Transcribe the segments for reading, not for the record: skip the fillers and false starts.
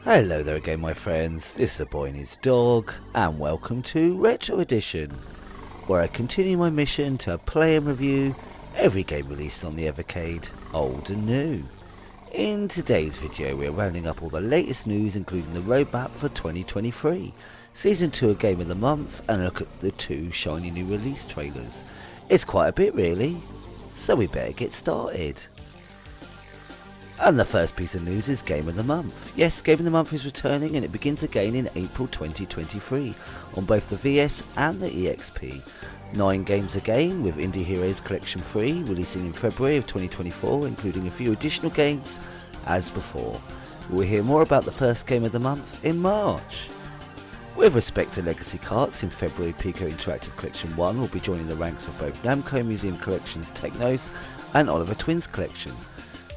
Hello there again my friends, this is a boy and his dog, and welcome to Retro Edition, where I continue my mission to play and review every game released on the Evercade, old and new. In today's video we are rounding up all the latest news, including the roadmap for 2023, Season 2 of Game of the Month, and a look at the 2 shiny new release trailers. It's quite a bit really, so we better get started. And the first piece of news is Game of the Month. Yes, Game of the Month is returning and it begins again in April 2023 on both the VS and the EXP. 9 games again, with Indie Heroes Collection 3 releasing in February of 2024, including a few additional games as before. We'll hear more about the first Game of the Month in March. With respect to Legacy Carts, in February Pico Interactive Collection 1 will be joining the ranks of both Namco Museum Collections Technos and Oliver Twins Collection.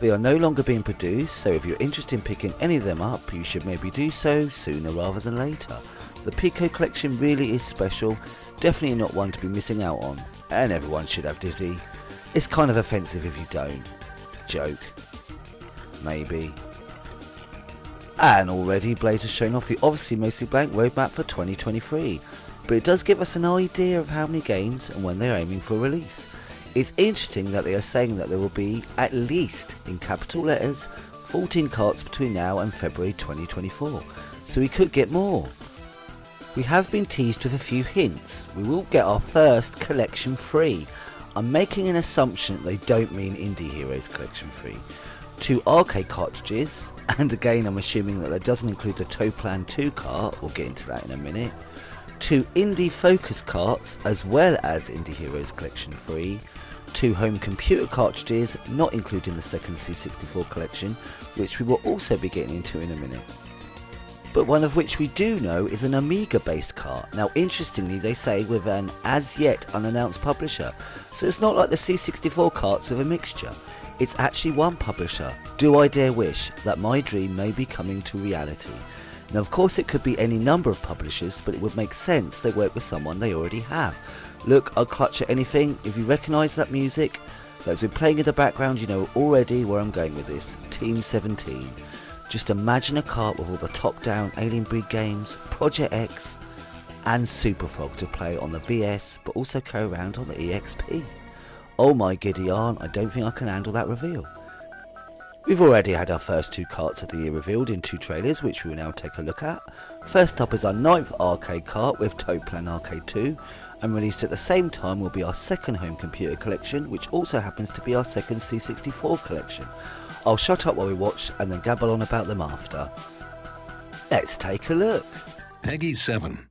They are no longer being produced, so if you're interested in picking any of them up, you should maybe do so sooner rather than later. The Pico collection really is special, definitely not one to be missing out on, and everyone should have Dizzy. It's kind of offensive if you don't. Joke. Maybe. And already Blaze has shown off the obviously mostly blank roadmap for 2023, but it does give us an idea of how many games and when they're aiming for release. It's interesting that they are saying that there will be, at least in capital letters, 14 carts between now and February 2024, so we could get more. We have been teased with a few hints. We will get our first Collection 3. I'm making an assumption that they don't mean Indie Heroes Collection 3. 2 arcade cartridges, and again I'm assuming that that doesn't include the Toaplan 2 cart, we'll get into that in a minute. 2 Indie Focus carts as well as Indie Heroes Collection 3, 2 home computer cartridges, not including the second C64 Collection, which we will also be getting into in a minute. But one of which we do know is an Amiga based cart. Now interestingly they say with an as yet unannounced publisher, so it's not like the C64 carts with a mixture. It's actually one publisher. Do I dare wish that my dream may be coming to reality. Now of course it could be any number of publishers, but it would make sense they work with someone they already have. Look, I'll clutch at anything. If you recognise that music that's been playing in the background, you know already where I'm going with this. Team 17. Just imagine a cart with all the top-down Alien Breed games, Project X and Super Frog to play on the VS, but also carry around on the EXP. Oh my giddy aunt, I don't think I can handle that reveal. We've already had our first 2 carts of the year revealed in 2 trailers, which we will now take a look at. First up is our 9th arcade cart with Toaplan Arcade 2, and released at the same time will be our second home computer collection, which also happens to be our second C64 collection. I'll shut up while we watch and then gabble on about them after. Let's take a look. Peggy 7.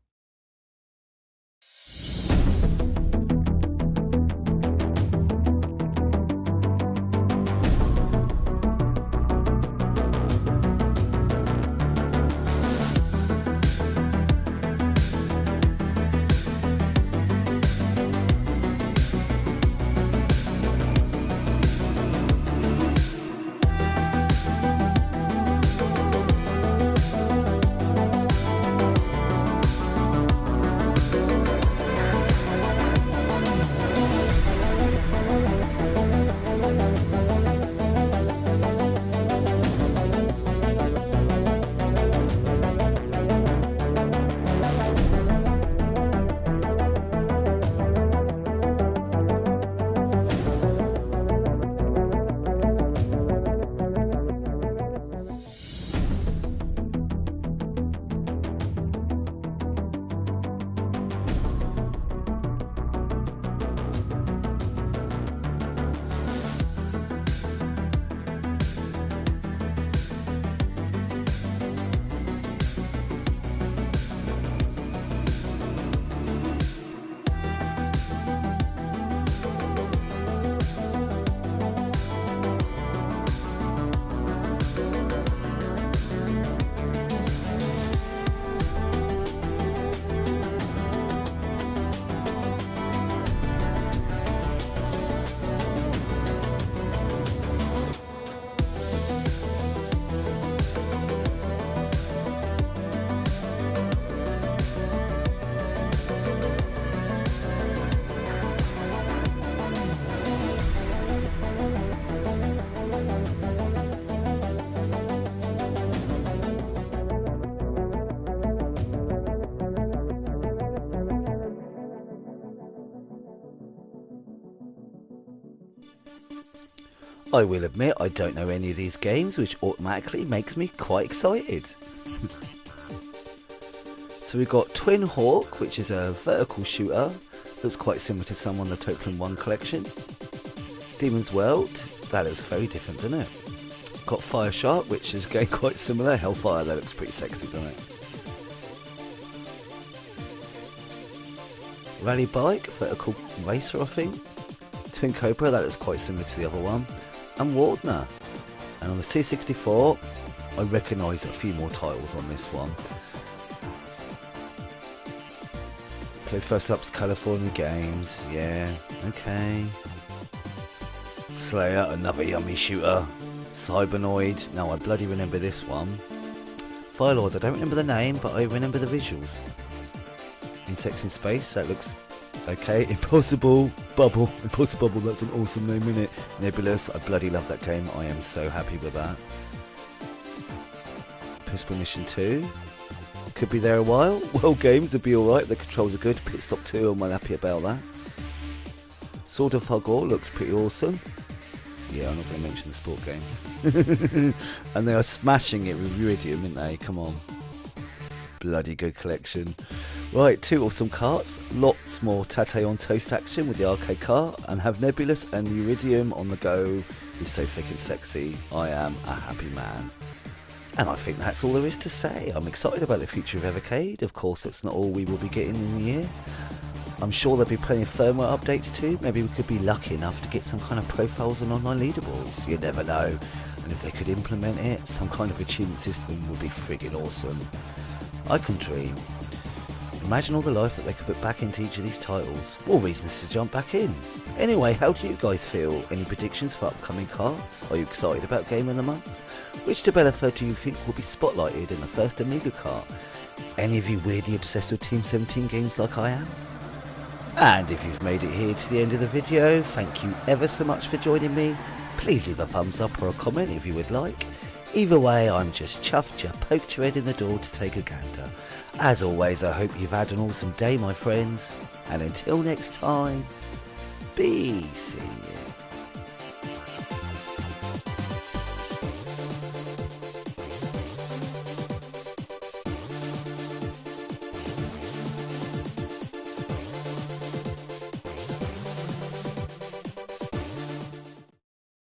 I will admit I don't know any of these games, which automatically makes me quite excited. So we've got Twin Hawk, which is a vertical shooter that's quite similar to some on the Toaplan Collection. Demon's World, that looks very different, doesn't it? Got Fire Shark, which is again quite similar. Hellfire, that looks pretty sexy, doesn't it? Rally Bike, vertical racer, I think. Twin Cobra, that looks quite similar to the other one. And Wardner. And on the C64, I recognise a few more titles on this one. So first up's California Games, yeah, okay. Slayer, another yummy shooter. Cybernoid, no, I bloody remember this one. Firelord, I don't remember the name, but I remember the visuals. Insects in Space, that looks okay. Impossible Bubble, that's an awesome name, isn't it? Nebulous, I bloody love that game, I am so happy with that. Pistol Mission 2. Could be there a while. World Games would be alright, the controls are good. Pit Stop 2, I'm well happy about that. Sword of Hogor looks pretty awesome. Yeah, I'm not going to mention the sport game. And they are smashing it with Iridium, aren't they? Come on. Bloody good collection. Right, 2 awesome carts. Lots more Tate on Toast action with the arcade cart. And have Nebulous and Iridium on the go. He's so thick and sexy. I am a happy man. And I think that's all there is to say. I'm excited about the future of Evercade. Of course, that's not all we will be getting in the year. I'm sure there'll be plenty of firmware updates too. Maybe we could be lucky enough to get some kind of profiles and online leaderboards. You never know. And if they could implement it, some kind of achievement system would be friggin' awesome. I can dream. Imagine all the life that they could put back into each of these titles. More reasons to jump back in. Anyway, how do you guys feel? Any predictions for upcoming carts? Are you excited about Game of the Month? Which developer do you think will be spotlighted in the first Amiga cart? Any of you weirdly obsessed with Team 17 games like I am? And if you've made it here to the end of the video, thank you ever so much for joining me. Please leave a thumbs up or a comment if you would like. Either way, I'm just chuffed you poked your head in the door to take a gander. As always, I hope you've had an awesome day, my friends. And until next time, be seeing you.